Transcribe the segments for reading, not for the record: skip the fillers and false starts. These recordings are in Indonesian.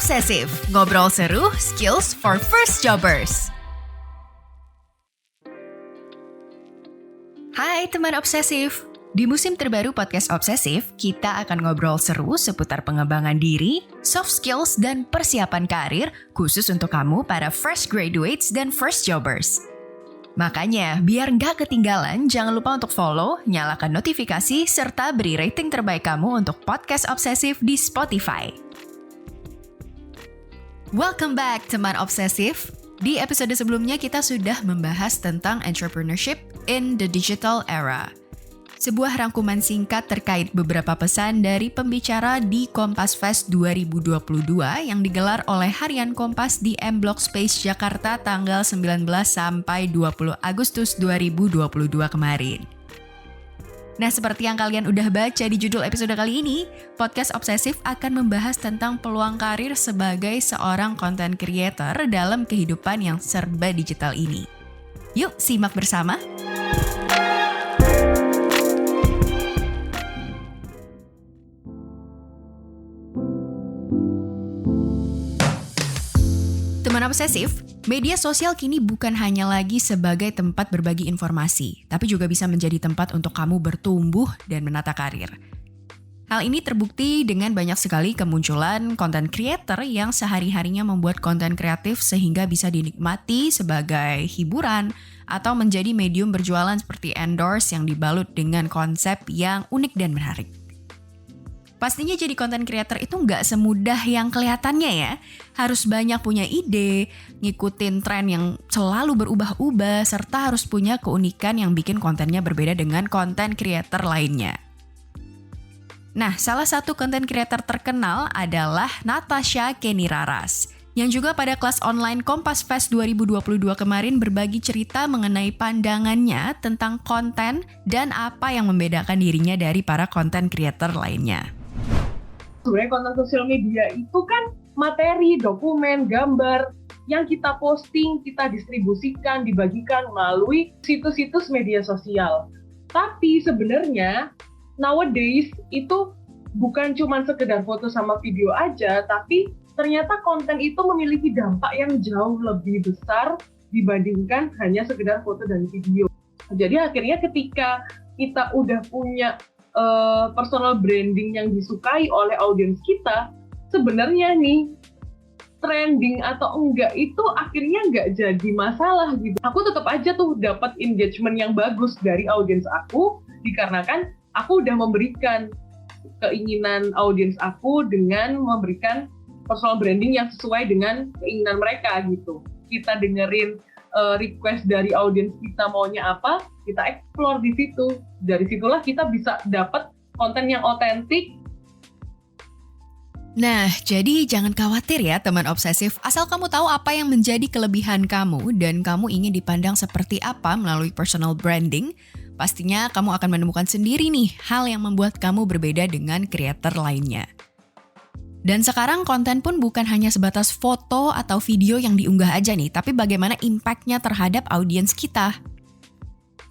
Obsesif, ngobrol seru, skills for first jobbers. Hai teman obsesif, di musim terbaru podcast Obsesif, kita akan ngobrol seru seputar pengembangan diri, soft skills, dan persiapan karir khusus untuk kamu para fresh graduates dan first jobbers. Makanya, biar nggak ketinggalan, jangan lupa untuk follow, nyalakan notifikasi, serta beri rating terbaik kamu untuk podcast Obsesif di Spotify. Welcome back teman obsesif. Di episode sebelumnya kita sudah membahas tentang entrepreneurship in the digital era. Sebuah rangkuman singkat terkait beberapa pesan dari pembicara di Kompas Fest 2022 yang digelar oleh Harian Kompas di M Block Space Jakarta tanggal 19 sampai 20 Agustus 2022 kemarin. Nah, seperti yang kalian udah baca di judul episode kali ini, podcast Obsesif akan membahas tentang peluang karir sebagai seorang content creator dalam kehidupan yang serba digital ini. Yuk, simak bersama! Teman obsesif, media sosial kini bukan hanya lagi sebagai tempat berbagi informasi, tapi juga bisa menjadi tempat untuk kamu bertumbuh dan menata karir. Hal ini terbukti dengan banyak sekali kemunculan content creator yang sehari-harinya membuat konten kreatif sehingga bisa dinikmati sebagai hiburan atau menjadi medium berjualan seperti endorse yang dibalut dengan konsep yang unik dan menarik. Pastinya jadi content creator itu nggak semudah yang kelihatannya ya. Harus banyak punya ide, ngikutin tren yang selalu berubah-ubah, serta harus punya keunikan yang bikin kontennya berbeda dengan content creator lainnya. Nah, salah satu content creator terkenal adalah Natasha Keniraras, yang juga pada kelas online Kompas Fest 2022 kemarin berbagi cerita mengenai pandangannya tentang konten dan apa yang membedakan dirinya dari para content creator lainnya. Sebenarnya konten sosial media itu kan materi, dokumen, gambar yang kita posting, kita distribusikan, dibagikan melalui situs-situs media sosial. Tapi sebenarnya nowadays itu bukan cuma sekedar foto sama video aja, tapi ternyata konten itu memiliki dampak yang jauh lebih besar dibandingkan hanya sekedar foto dan video. Jadi akhirnya ketika kita udah punya personal branding yang disukai oleh audiens kita, sebenarnya nih trending atau enggak itu akhirnya enggak jadi masalah gitu. Aku tetap aja tuh dapat engagement yang bagus dari audiens aku dikarenakan aku udah memberikan keinginan audiens aku dengan memberikan personal branding yang sesuai dengan keinginan mereka gitu. Kita dengerin request dari audiens kita maunya apa, kita explore di situ. Dari situlah kita bisa dapat konten yang otentik. Nah, jadi jangan khawatir ya teman obsesif, asal kamu tahu apa yang menjadi kelebihan kamu dan kamu ingin dipandang seperti apa melalui personal branding, pastinya kamu akan menemukan sendiri nih hal yang membuat kamu berbeda dengan creator lainnya. Dan sekarang konten pun bukan hanya sebatas foto atau video yang diunggah aja nih, tapi bagaimana impact-nya terhadap audiens kita.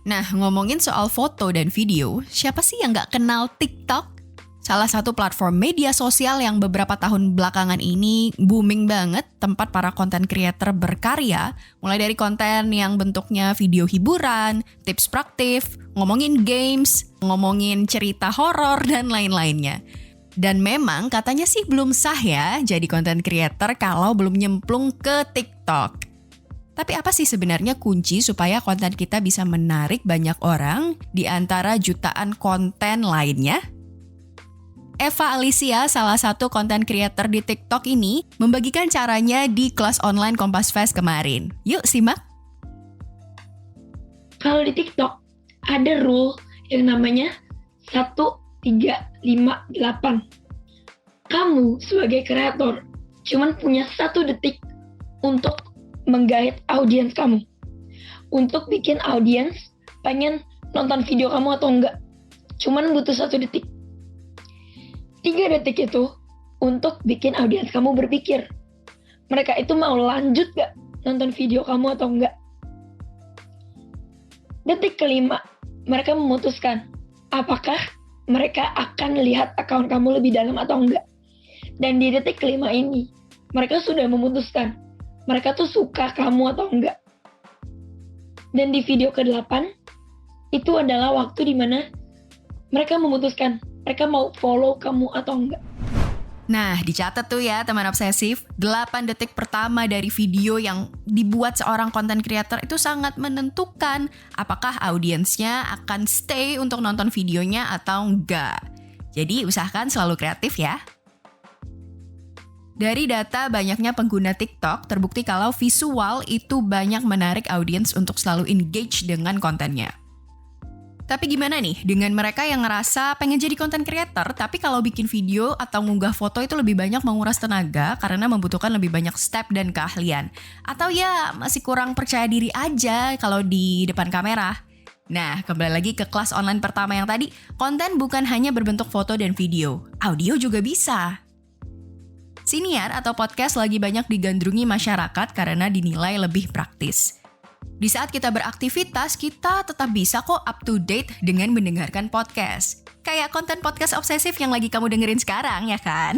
Nah, ngomongin soal foto dan video, siapa sih yang nggak kenal TikTok? Salah satu platform media sosial yang beberapa tahun belakangan ini booming banget, tempat para content creator berkarya, mulai dari konten yang bentuknya video hiburan, tips praktif, ngomongin games, ngomongin cerita horor, dan lain-lainnya. Dan memang katanya sih belum sah ya jadi content creator kalau belum nyemplung ke TikTok. Tapi apa sih sebenarnya kunci supaya konten kita bisa menarik banyak orang di antara jutaan konten lainnya? Eva Alicia, salah satu content creator di TikTok ini, membagikan caranya di kelas online Kompas Fest kemarin. Yuk simak! Kalau di TikTok ada rule yang namanya 1-3-5-8. Kamu sebagai kreator cuman punya 1 detik untuk menggait audiens kamu. Untuk bikin audiens pengen nonton video kamu atau enggak. Cuman butuh 1 detik. 3 detik itu untuk bikin audiens kamu berpikir. Mereka itu mau lanjut gak nonton video kamu atau enggak. Detik kelima, mereka memutuskan apakah mereka akan lihat akun kamu lebih dalam atau enggak. Dan di detik kelima ini, mereka sudah memutuskan mereka tuh suka kamu atau enggak. Dan di video ke-8 itu adalah waktu dimana mereka memutuskan mereka mau follow kamu atau enggak. Nah, dicatat tuh ya teman obsesif, 8 detik pertama dari video yang dibuat seorang content creator itu sangat menentukan apakah audiensnya akan stay untuk nonton videonya atau enggak. Jadi usahakan selalu kreatif ya. Dari data banyaknya pengguna TikTok, terbukti kalau visual itu banyak menarik audiens untuk selalu engage dengan kontennya. Tapi gimana nih dengan mereka yang ngerasa pengen jadi content creator, tapi kalau bikin video atau ngunggah foto itu lebih banyak menguras tenaga karena membutuhkan lebih banyak step dan keahlian. Atau ya masih kurang percaya diri aja kalau di depan kamera. Nah, kembali lagi ke kelas online pertama yang tadi, konten bukan hanya berbentuk foto dan video, audio juga bisa. Siniar atau podcast lagi banyak digandrungi masyarakat karena dinilai lebih praktis. Di saat kita beraktivitas, kita tetap bisa kok up to date dengan mendengarkan podcast. Kayak konten podcast obsesif yang lagi kamu dengerin sekarang, ya kan?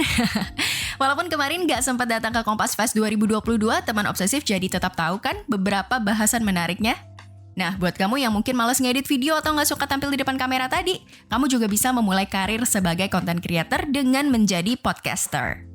Walaupun kemarin gak sempat datang ke Kompas Fest 2022, teman obsesif jadi tetap tahu kan beberapa bahasan menariknya? Nah, buat kamu yang mungkin malas ngedit video atau gak suka tampil di depan kamera tadi, kamu juga bisa memulai karir sebagai content creator dengan menjadi podcaster.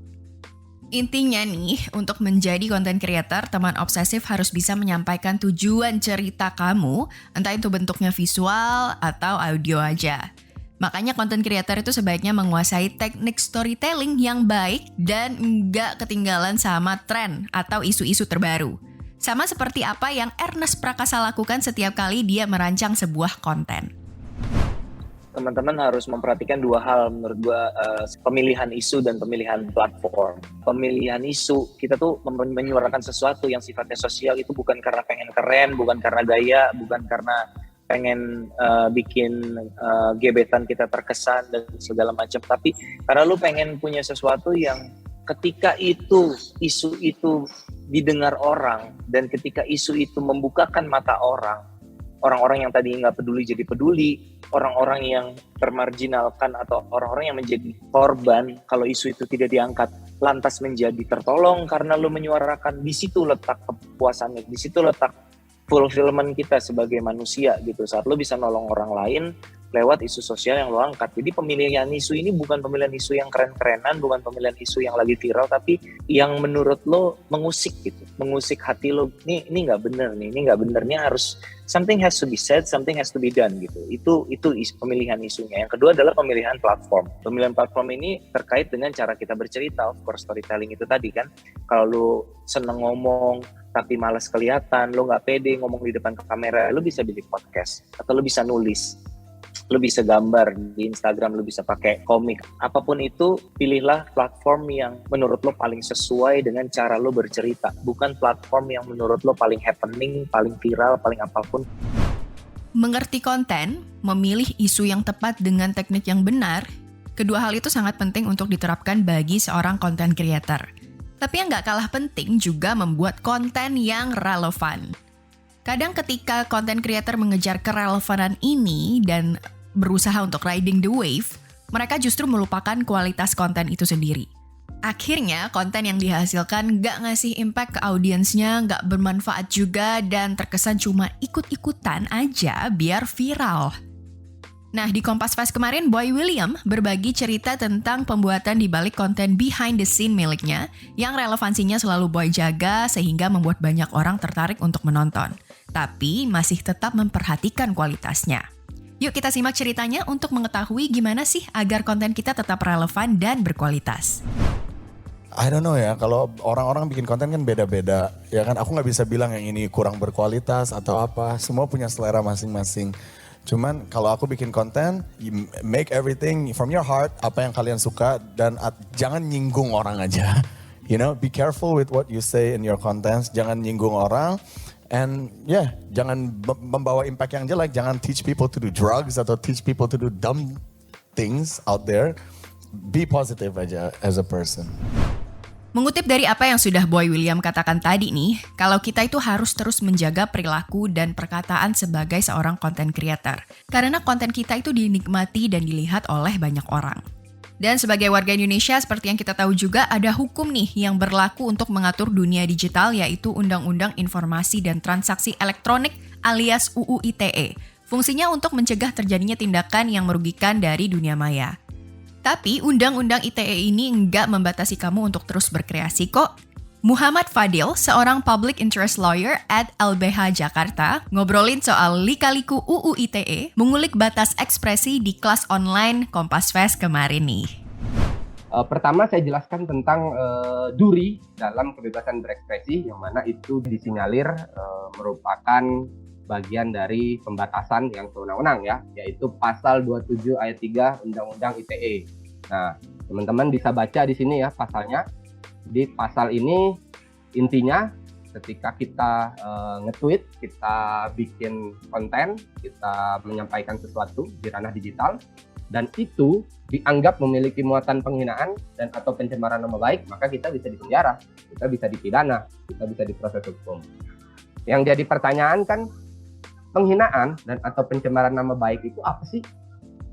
Intinya nih, untuk menjadi content creator, teman obsesif harus bisa menyampaikan tujuan cerita kamu, entah itu bentuknya visual atau audio aja. Makanya content creator itu sebaiknya menguasai teknik storytelling yang baik dan nggak ketinggalan sama tren atau isu-isu terbaru. Sama seperti apa yang Ernest Prakasa lakukan setiap kali dia merancang sebuah konten. Teman-teman harus memperhatikan dua hal menurut gua, pemilihan isu dan pemilihan platform. Pemilihan isu, kita tuh menyuarakan sesuatu yang sifatnya sosial itu bukan karena pengen keren, bukan karena gaya, bukan karena pengen bikin gebetan kita terkesan dan segala macam, tapi karena lu pengen punya sesuatu yang ketika isu itu didengar orang dan ketika isu itu membukakan mata orang-orang yang tadi nggak peduli jadi peduli, orang-orang yang termarginalkan atau orang-orang yang menjadi korban kalau isu itu tidak diangkat lantas menjadi tertolong karena lu menyuarakan. Di situ letak kepuasannya, di situ letak fulfillment kita sebagai manusia gitu, saat lu bisa nolong orang lain lewat isu sosial yang lo angkat. Jadi pemilihan isu ini bukan pemilihan isu yang keren-kerenan, bukan pemilihan isu yang lagi viral, tapi yang menurut lo mengusik gitu, mengusik hati lo. Ini nggak bener nih, ini nggak bener, ini harus something has to be said, something has to be done gitu. Itu pemilihan isunya. Yang kedua adalah pemilihan platform. Pemilihan platform ini terkait dengan cara kita bercerita, of course storytelling itu tadi kan. Kalau lo seneng ngomong tapi malas kelihatan, lo nggak pede ngomong di depan kamera, lo bisa bikin podcast atau lo bisa nulis. Lo bisa gambar di Instagram, lo bisa pakai komik. Apapun itu, pilihlah platform yang menurut lo paling sesuai dengan cara lo bercerita. Bukan platform yang menurut lo paling happening, paling viral, paling apapun. Mengerti konten, memilih isu yang tepat dengan teknik yang benar, kedua hal itu sangat penting untuk diterapkan bagi seorang content creator. Tapi yang gak kalah penting juga membuat konten yang relevan. Kadang ketika content creator mengejar kerelevanan ini dan berusaha untuk riding the wave, mereka justru melupakan kualitas konten itu sendiri. Akhirnya konten yang dihasilkan gak ngasih impact ke audiensnya, gak bermanfaat juga, dan terkesan cuma ikut-ikutan aja biar viral. Nah, di Kompas Fest kemarin, Boy William berbagi cerita tentang pembuatan di balik konten behind the scene miliknya yang relevansinya selalu Boy jaga sehingga membuat banyak orang tertarik untuk menonton. Tapi masih tetap memperhatikan kualitasnya. Yuk kita simak ceritanya untuk mengetahui gimana sih agar konten kita tetap relevan dan berkualitas. I don't know ya, kalau orang-orang bikin konten kan beda-beda. Ya kan, aku gak bisa bilang yang ini kurang berkualitas atau apa. Semua punya selera masing-masing. Cuman kalau aku bikin konten, you make everything from your heart, apa yang kalian suka, dan jangan nyinggung orang aja. You know, be careful with what you say in your contents, jangan nyinggung orang. And yeah, jangan membawa impact yang jelek, jangan teach people to do drugs atau teach people to do dumb things out there. Be positive aja as a person. Mengutip dari apa yang sudah Boy William katakan tadi nih, kalau kita itu harus terus menjaga perilaku dan perkataan sebagai seorang content creator. Karena konten kita itu dinikmati dan dilihat oleh banyak orang. Dan sebagai warga Indonesia, seperti yang kita tahu juga, ada hukum nih yang berlaku untuk mengatur dunia digital, yaitu Undang-Undang Informasi dan Transaksi Elektronik alias UU ITE. Fungsinya untuk mencegah terjadinya tindakan yang merugikan dari dunia maya. Tapi Undang-Undang ITE ini enggak membatasi kamu untuk terus berkreasi kok. Muhammad Fadil, seorang public interest lawyer at LBH Jakarta, ngobrolin soal lika-liku UU ITE, mengulik batas ekspresi di kelas online Kompas Fest kemarin nih. Pertama saya jelaskan tentang duri dalam kebebasan berekspresi, yang mana itu disinyalir merupakan bagian dari pembatasan yang sewenang-wenang ya, yaitu pasal 27 ayat 3 Undang-Undang ITE. Nah, teman-teman bisa baca di sini ya pasalnya. Di pasal ini intinya ketika kita nge-tweet, kita bikin konten, kita menyampaikan sesuatu di ranah digital, dan itu dianggap memiliki muatan penghinaan dan atau pencemaran nama baik, maka kita bisa dipenjara, kita bisa dipidana, kita bisa diproses hukum. Yang jadi pertanyaan kan, penghinaan dan atau pencemaran nama baik itu apa sih?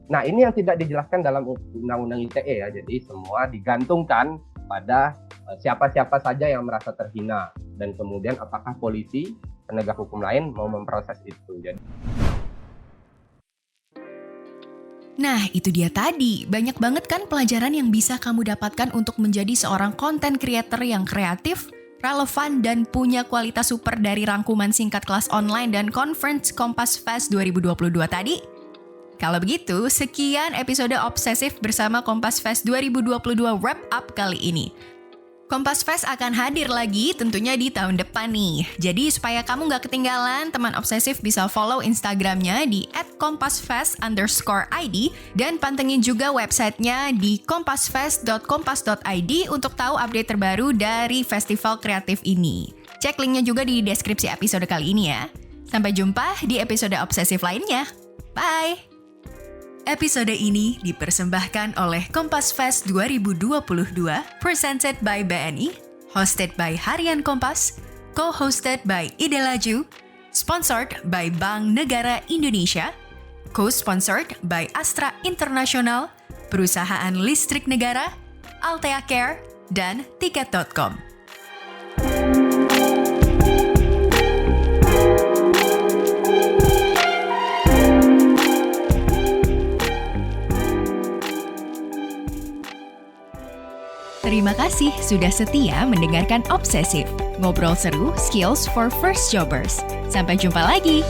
Nah, ini yang tidak dijelaskan dalam Undang-Undang ITE ya, jadi semua digantungkan pada siapa-siapa saja yang merasa terhina, dan kemudian apakah polisi, penegak hukum lain mau memproses itu. Nah, itu dia tadi. Banyak banget kan pelajaran yang bisa kamu dapatkan untuk menjadi seorang content creator yang kreatif, relevan, dan punya kualitas super dari rangkuman singkat kelas online dan conference Kompas Fest 2022 tadi. Kalau begitu, sekian episode Obsesif bersama Kompas Fest 2022 Wrap Up kali ini. Kompas Fest akan hadir lagi tentunya di tahun depan nih. Jadi supaya kamu gak ketinggalan, teman obsesif bisa follow Instagramnya di @kompasfest_id dan pantengin juga websitenya di kompasfest.kompas.id untuk tahu update terbaru dari festival kreatif ini. Cek linknya juga di deskripsi episode kali ini ya. Sampai jumpa di episode obsesif lainnya. Bye! Episode ini dipersembahkan oleh Kompas Fest 2022, presented by BNI, hosted by Harian Kompas, co-hosted by Ide Laju, sponsored by Bank Negara Indonesia, co-sponsored by Astra International, Perusahaan Listrik Negara, Altea Care, dan Tiket.com. Terima kasih sudah setia mendengarkan Obsesif. Ngobrol seru, skills for first jobbers. Sampai jumpa lagi.